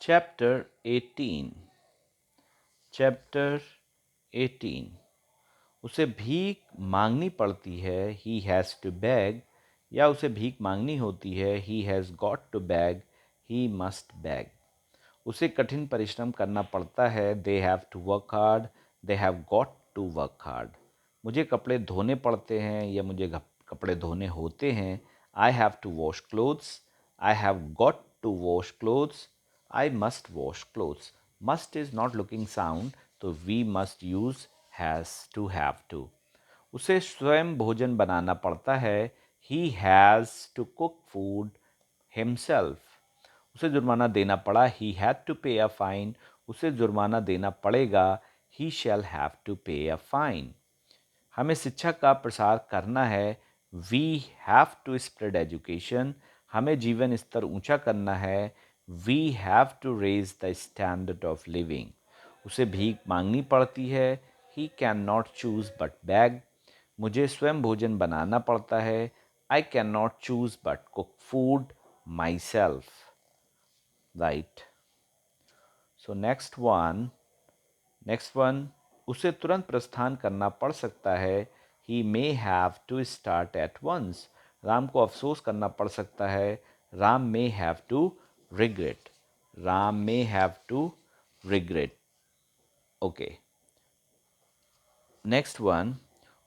Chapter 18 Chapter 18 उसे भीख मांगनी पड़ती है, he has to beg, या उसे भीख मांगनी होती है, he has got to beg, he must beg. उसे कठिन परिश्रम करना पड़ता है, they have to work hard, they have got to work hard. मुझे कपड़े धोने पड़ते हैं या मुझे कपड़े धोने होते हैं, I have to wash clothes, I have got to wash clothes, I must wash clothes. Must is not looking sound, तो we must use has to have to. उसे स्वयं भोजन बनाना पड़ता है, he has to cook food himself. उसे जुर्माना देना पड़ा, he had to pay a fine. उसे जुर्माना देना पड़ेगा, he shall have to pay a fine. हमें शिक्षा का प्रसार करना है, we have to spread education. हमें जीवन स्तर ऊंचा करना है, we have to raise the standard of living. उसे भीख मांगनी पड़ती है, he cannot choose but beg. मुझे स्वयं भोजन बनाना पड़ता है, I cannot choose but cook food myself. Right. So next one, उसे तुरंत प्रस्थान करना पड़ सकता है, he may have to start at once. Ram को अफसोस करना पड़ सकता है, Ram may have to regret. Ram may have to regret. Okay. Next one,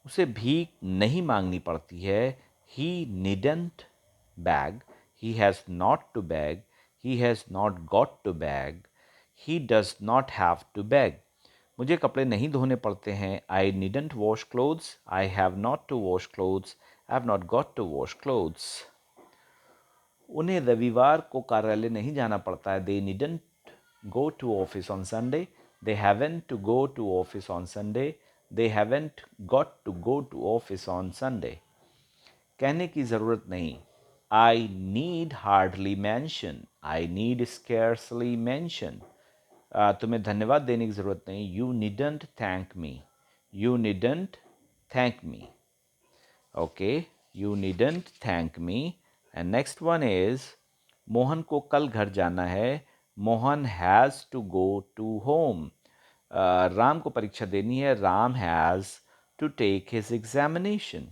उसे भीख नहीं मांगनी पड़ती है, ही needn't beg, he has not to beg, he has not got to beg, he does not have to beg. मुझे कपड़े नहीं धोने पड़ते हैं, I needn't wash clothes, I have not to wash clothes, I have not got to wash clothes. उन्हें रविवार को कार्यालय नहीं जाना पड़ता है, they needn't go to office on Sunday, they haven't to go to office on Sunday, they haven't got to go to office on Sunday. कहने की ज़रूरत नहीं, I need hardly mention, I need scarcely mention. तुम्हें धन्यवाद देने की ज़रूरत नहीं, you needn't thank me, you needn't thank me. Okay, you needn't thank me. And next one is, Mohan को कल घर जाना है, Mohan has to go to home. Ram को परीक्षा देनी है, Ram has to take his examination.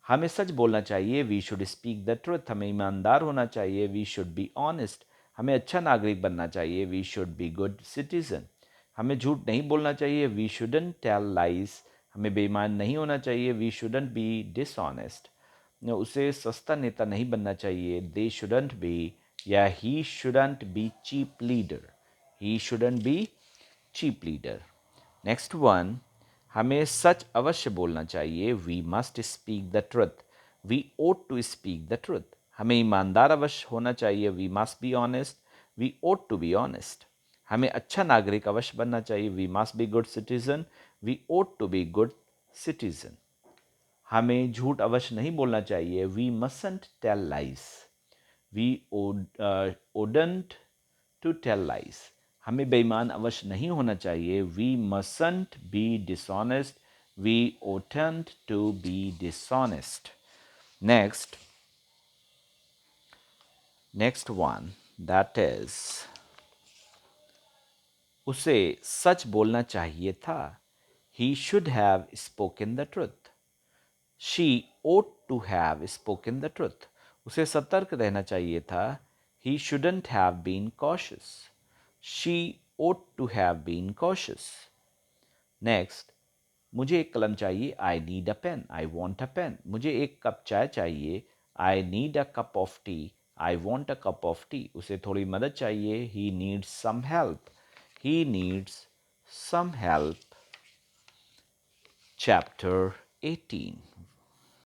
हमें सच बोलना चाहिए, we should speak the truth. हमें ईमानदार होना चाहिए, वी शुड बी ऑनेस्ट. हमें अच्छा नागरिक बनना चाहिए, we should be good citizen. हमें झूठ नहीं बोलना चाहिए, वी शुडंट टेल लाइज. हमें बेईमान नहीं होना चाहिए, वी शुडंट बी डिसऑनेस्ट. उसे सस्ता नेता नहीं बनना चाहिए, दे शुडंट बी, या he shouldn't be cheap leader, he shouldn't be cheap leader. Next one, हमें सच अवश्य बोलना चाहिए, we must speak the truth, we ought to speak the truth. हमें ईमानदार अवश्य होना चाहिए, we must be honest, we ought to be honest. हमें अच्छा नागरिक अवश्य बनना चाहिए, we must be good citizen, we ought to be good citizen. हमें झूठ अवश्य नहीं बोलना चाहिए, we मसंट tell lies, we oughtn't to tell lies. हमें बेईमान अवश्य नहीं होना चाहिए, we mustn't be dishonest, we oughtn't to be dishonest. Next one, that is, उसे सच बोलना चाहिए था, he should have spoken the truth, she ought to have spoken the truth. उसे सतर्क रहना चाहिए था, he shouldn't have been cautious, she ought to have been cautious. Next, मुझे एक कलम चाहिए, I need a pen, I want a pen. मुझे एक कप चाय चाहिए, I need a cup of tea, I want a cup of tea. उसे थोड़ी मदद चाहिए, he needs some help, he needs some help. Chapter 18.